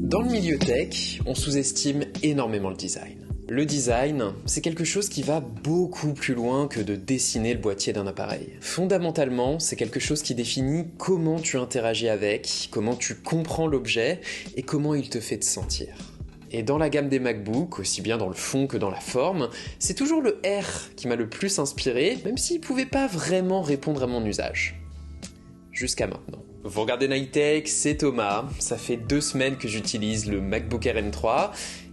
Dans le milieu tech, on sous-estime énormément le design. Le design, c'est quelque chose qui va beaucoup plus loin que de dessiner le boîtier d'un appareil. Fondamentalement, c'est quelque chose qui définit comment tu interagis avec, comment tu comprends l'objet et comment il te fait te sentir. Et dans la gamme des MacBook, aussi bien dans le fond que dans la forme, c'est toujours le R qui m'a le plus inspiré, même s'il pouvait pas vraiment répondre à mon usage. Jusqu'à maintenant. Vous regardez Nightech, c'est Thomas, ça fait 2 semaines que j'utilise le MacBook Air M3,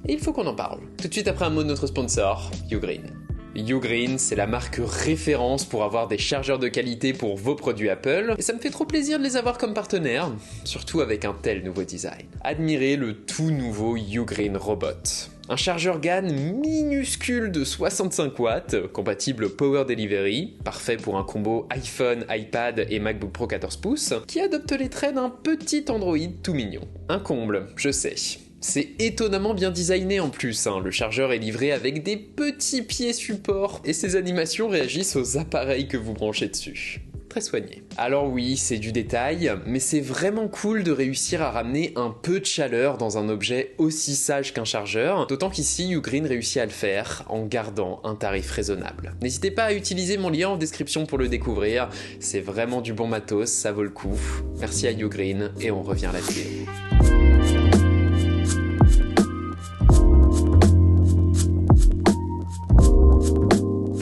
et il faut qu'on en parle. Tout de suite après un mot de notre sponsor, Ugreen. Ugreen, c'est la marque référence pour avoir des chargeurs de qualité pour vos produits Apple, et ça me fait trop plaisir de les avoir comme partenaires, surtout avec un tel nouveau design. Admirez le tout nouveau Ugreen Robot. Un chargeur GAN minuscule de 65 watts, compatible Power Delivery, parfait pour un combo iPhone, iPad et MacBook Pro 14 pouces, qui adopte les traits d'un petit Android tout mignon. Un comble, je sais. C'est étonnamment bien designé en plus, le chargeur est livré avec des petits pieds support, et ses animations réagissent aux appareils que vous branchez dessus. Très soigné. Alors oui, c'est du détail, mais c'est vraiment cool de réussir à ramener un peu de chaleur dans un objet aussi sage qu'un chargeur, d'autant qu'ici Ugreen réussit à le faire en gardant un tarif raisonnable. N'hésitez pas à utiliser mon lien en description pour le découvrir, c'est vraiment du bon matos, ça vaut le coup. Merci à Ugreen et on revient à la vidéo.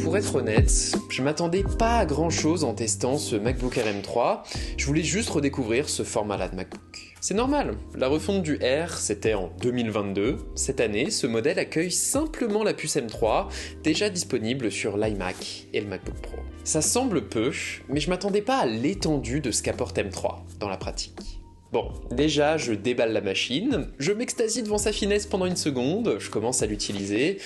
Pour être honnête, je m'attendais pas à grand chose en testant ce MacBook Air M3, je voulais juste redécouvrir ce format-là de MacBook. C'est normal, la refonte du R, c'était en 2022. Cette année, ce modèle accueille simplement la puce M3, déjà disponible sur l'iMac et le MacBook Pro. Ça semble peu, mais je m'attendais pas à l'étendue de ce qu'apporte M3 dans la pratique. Bon, déjà, je déballe la machine, je m'extasie devant sa finesse pendant une seconde, je commence à l'utiliser,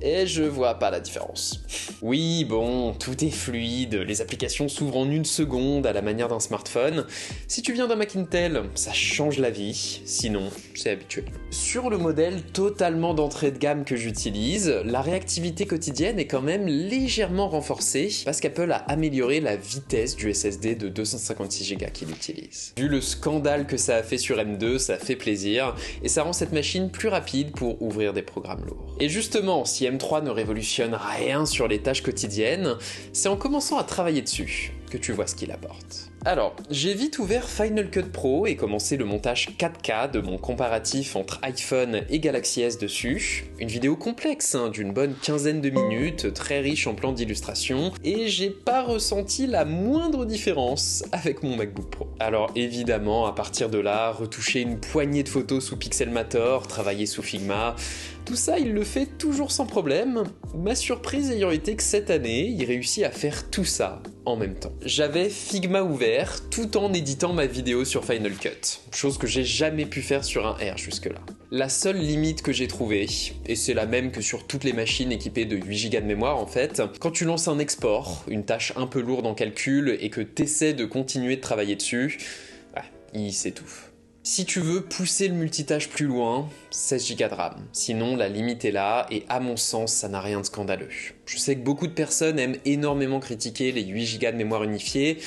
et je vois pas la différence. Oui, bon, tout est fluide, les applications s'ouvrent en 1 seconde à la manière d'un smartphone. Si tu viens d'un Mac Intel, ça change la vie, sinon, c'est habituel. Sur le modèle totalement d'entrée de gamme que j'utilise, la réactivité quotidienne est quand même légèrement renforcée parce qu'Apple a amélioré la vitesse du SSD de 256 Go qu'il utilise. Vu le scandale que ça a fait sur M2, ça fait plaisir, et ça rend cette machine plus rapide pour ouvrir des programmes lourds. Et justement, si M3 ne révolutionne rien sur les tâches quotidiennes, c'est en commençant à travailler dessus que tu vois ce qu'il apporte. Alors, j'ai vite ouvert Final Cut Pro et commencé le montage 4K de mon comparatif entre iPhone et Galaxy S dessus. Une vidéo complexe, d'une bonne 15aine de minutes, très riche en plans d'illustration, et j'ai pas ressenti la moindre différence avec mon MacBook Pro. Alors évidemment, à partir de là, retoucher une poignée de photos sous Pixelmator, travailler sous Figma, tout ça, il le fait toujours sans problème. Ma surprise ayant été que cette année, il réussit à faire tout ça en même temps. J'avais Figma ouvert tout en éditant ma vidéo sur Final Cut, chose que j'ai jamais pu faire sur un R jusque-là. La seule limite que j'ai trouvée, et c'est la même que sur toutes les machines équipées de 8 Go de mémoire en fait, quand tu lances un export, une tâche un peu lourde en calcul, et que t'essaies de continuer de travailler dessus, il s'étouffe. Si tu veux pousser le multitâche plus loin, 16 Go de RAM. Sinon, la limite est là, et à mon sens, ça n'a rien de scandaleux. Je sais que beaucoup de personnes aiment énormément critiquer les 8 Go de mémoire unifiée.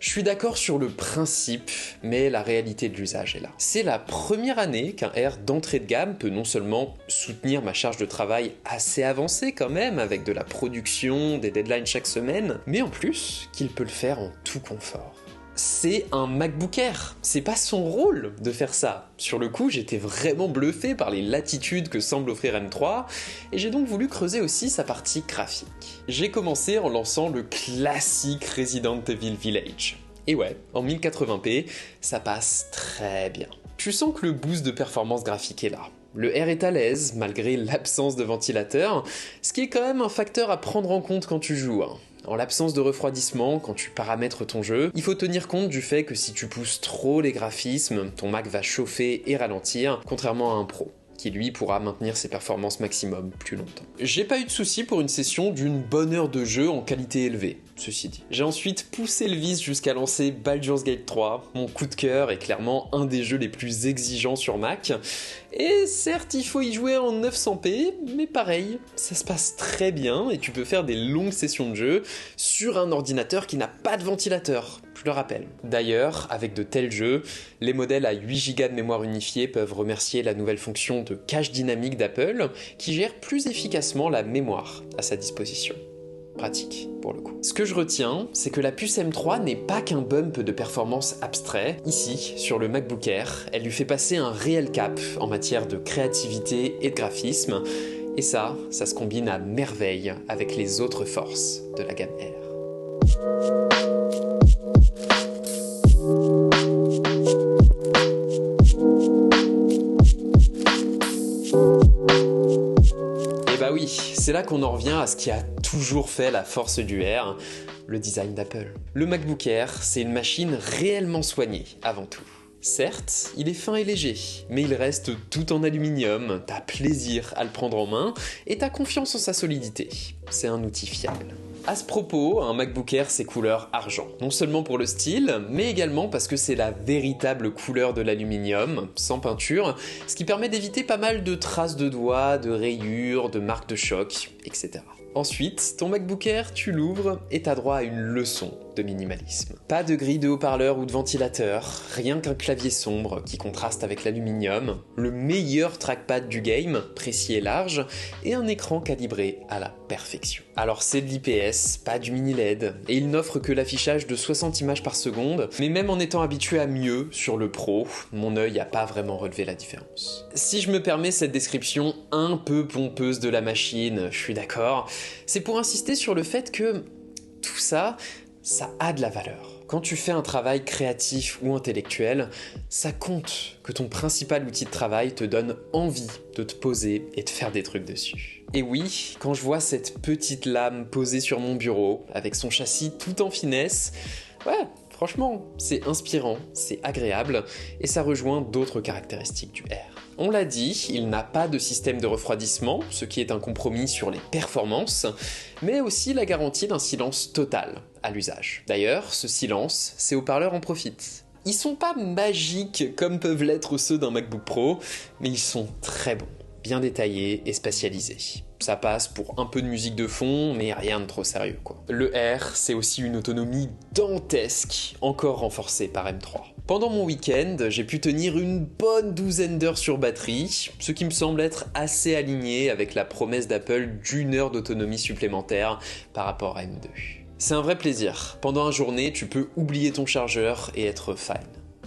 Je suis d'accord sur le principe, mais la réalité de l'usage est là. C'est la première année qu'un R d'entrée de gamme peut non seulement soutenir ma charge de travail assez avancée quand même, avec de la production, des deadlines chaque semaine, mais en plus qu'il peut le faire en tout confort. C'est un MacBook Air, c'est pas son rôle de faire ça. Sur le coup, j'étais vraiment bluffé par les latitudes que semble offrir M3, et j'ai donc voulu creuser aussi sa partie graphique. J'ai commencé en lançant le classique Resident Evil Village. Et ouais, en 1080p, ça passe très bien. Tu sens que le boost de performance graphique est là. Le R est à l'aise, malgré l'absence de ventilateur, ce qui est quand même un facteur à prendre en compte quand tu joues. En l'absence de refroidissement, quand tu paramètres ton jeu, il faut tenir compte du fait que si tu pousses trop les graphismes, ton Mac va chauffer et ralentir, contrairement à un Pro, qui lui pourra maintenir ses performances maximum plus longtemps. J'ai pas eu de soucis pour une session d'une bonne heure de jeu en qualité élevée. ceci dit. J'ai ensuite poussé le vice jusqu'à lancer Baldur's Gate 3, mon coup de cœur est clairement un des jeux les plus exigeants sur Mac. Et certes, il faut y jouer en 900p, mais pareil, ça se passe très bien et tu peux faire des longues sessions de jeu sur un ordinateur qui n'a pas de ventilateur, je le rappelle. D'ailleurs, avec de tels jeux, les modèles à 8 Go de mémoire unifiée peuvent remercier la nouvelle fonction de cache dynamique d'Apple qui gère plus efficacement la mémoire à sa disposition. Pratique, pour le coup. Ce que je retiens, c'est que la puce M3 n'est pas qu'un bump de performance abstrait. Ici, sur le MacBook Air, elle lui fait passer un réel cap en matière de créativité et de graphisme. Et ça se combine à merveille avec les autres forces de la gamme Air. Et bah oui, c'est là qu'on en revient à ce qui a toujours fait la force du Air, le design d'Apple. Le MacBook Air, c'est une machine réellement soignée, avant tout. Certes, il est fin et léger, mais il reste tout en aluminium, t'as plaisir à le prendre en main, et t'as confiance en sa solidité. C'est un outil fiable. À ce propos, un MacBook Air c'est couleur argent. Non seulement pour le style, mais également parce que c'est la véritable couleur de l'aluminium, sans peinture, ce qui permet d'éviter pas mal de traces de doigts, de rayures, de marques de choc, etc. Ensuite, ton MacBook Air, tu l'ouvres et t'as droit à une leçon de minimalisme. Pas de grille de haut-parleur ou de ventilateur, rien qu'un clavier sombre qui contraste avec l'aluminium, le meilleur trackpad du game, précis et large, et un écran calibré à la perfection. Alors c'est de l'IPS, pas du mini LED, et il n'offre que l'affichage de 60 images par seconde, mais même en étant habitué à mieux sur le Pro, mon œil n'a pas vraiment relevé la différence. Si je me permets cette description un peu pompeuse de la machine, je suis d'accord, c'est pour insister sur le fait que tout ça a de la valeur. Quand tu fais un travail créatif ou intellectuel, ça compte que ton principal outil de travail te donne envie de te poser et de faire des trucs dessus. Et oui, quand je vois cette petite lame posée sur mon bureau, avec son châssis tout en finesse, ouais, franchement, c'est inspirant, c'est agréable, et ça rejoint d'autres caractéristiques du Air. On l'a dit, il n'a pas de système de refroidissement, ce qui est un compromis sur les performances, mais aussi la garantie d'un silence total à l'usage. D'ailleurs, ce silence, ces haut-parleurs en profitent. Ils sont pas magiques comme peuvent l'être ceux d'un MacBook Pro, mais ils sont très bons, bien détaillés et spatialisés. Ça passe pour un peu de musique de fond, mais rien de trop sérieux, quoi. Le Air, c'est aussi une autonomie dantesque, encore renforcée par M3. Pendant mon week-end, j'ai pu tenir une bonne douzaine d'heures sur batterie, ce qui me semble être assez aligné avec la promesse d'Apple d'1 heure d'autonomie supplémentaire par rapport à M2. C'est un vrai plaisir. Pendant une journée, tu peux oublier ton chargeur et être fine.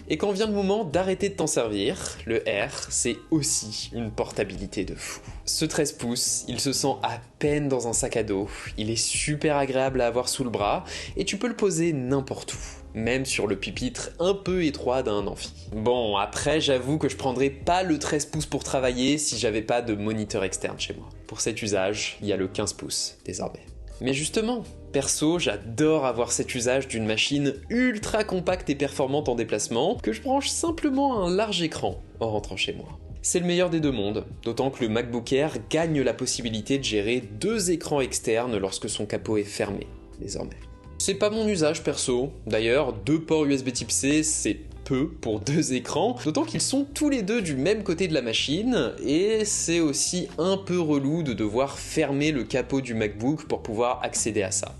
Et quand vient le moment d'arrêter de t'en servir, le Air, c'est aussi une portabilité de fou. Ce 13 pouces, il se sent à peine dans un sac à dos, il est super agréable à avoir sous le bras, et tu peux le poser n'importe où, même sur le pupitre un peu étroit d'un amphi. Bon, après, j'avoue que je prendrais pas le 13 pouces pour travailler si j'avais pas de moniteur externe chez moi. Pour cet usage, il y a le 15 pouces désormais. Mais justement, perso, j'adore avoir cet usage d'une machine ultra compacte et performante en déplacement que je branche simplement à un large écran en rentrant chez moi. C'est le meilleur des deux mondes, d'autant que le MacBook Air gagne la possibilité de gérer 2 écrans externes lorsque son capot est fermé, désormais. C'est pas mon usage perso, d'ailleurs 2 ports USB Type C c'est peu pour 2 écrans, d'autant qu'ils sont tous les deux du même côté de la machine, et c'est aussi un peu relou de devoir fermer le capot du MacBook pour pouvoir accéder à ça.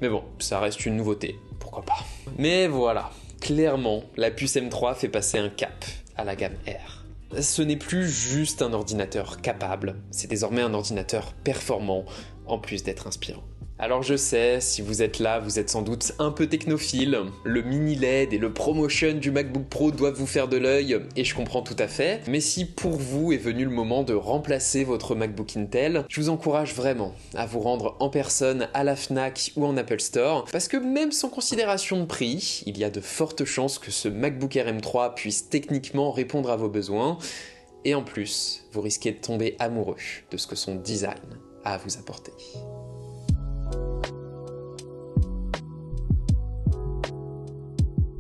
Mais bon, ça reste une nouveauté, pourquoi pas. Mais voilà, clairement, la puce M3 fait passer un cap à la gamme Air. Ce n'est plus juste un ordinateur capable, c'est désormais un ordinateur performant, en plus d'être inspirant. Alors je sais, si vous êtes là, vous êtes sans doute un peu technophile, le mini LED et le ProMotion du MacBook Pro doivent vous faire de l'œil, et je comprends tout à fait, mais si pour vous est venu le moment de remplacer votre MacBook Intel, je vous encourage vraiment à vous rendre en personne à la Fnac ou en Apple Store, parce que même sans considération de prix, il y a de fortes chances que ce MacBook Air M3 puisse techniquement répondre à vos besoins, et en plus, vous risquez de tomber amoureux de ce que son design a à vous apporter.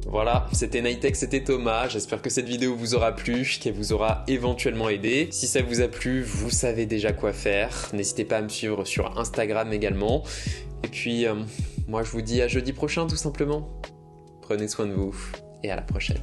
Voilà, c'était Nightech, c'était Thomas, j'espère que cette vidéo vous aura plu, qu'elle vous aura éventuellement aidé. Si ça vous a plu, vous savez déjà quoi faire, n'hésitez pas à me suivre sur Instagram également. Et puis, moi je vous dis à jeudi prochain tout simplement. Prenez soin de vous et à la prochaine.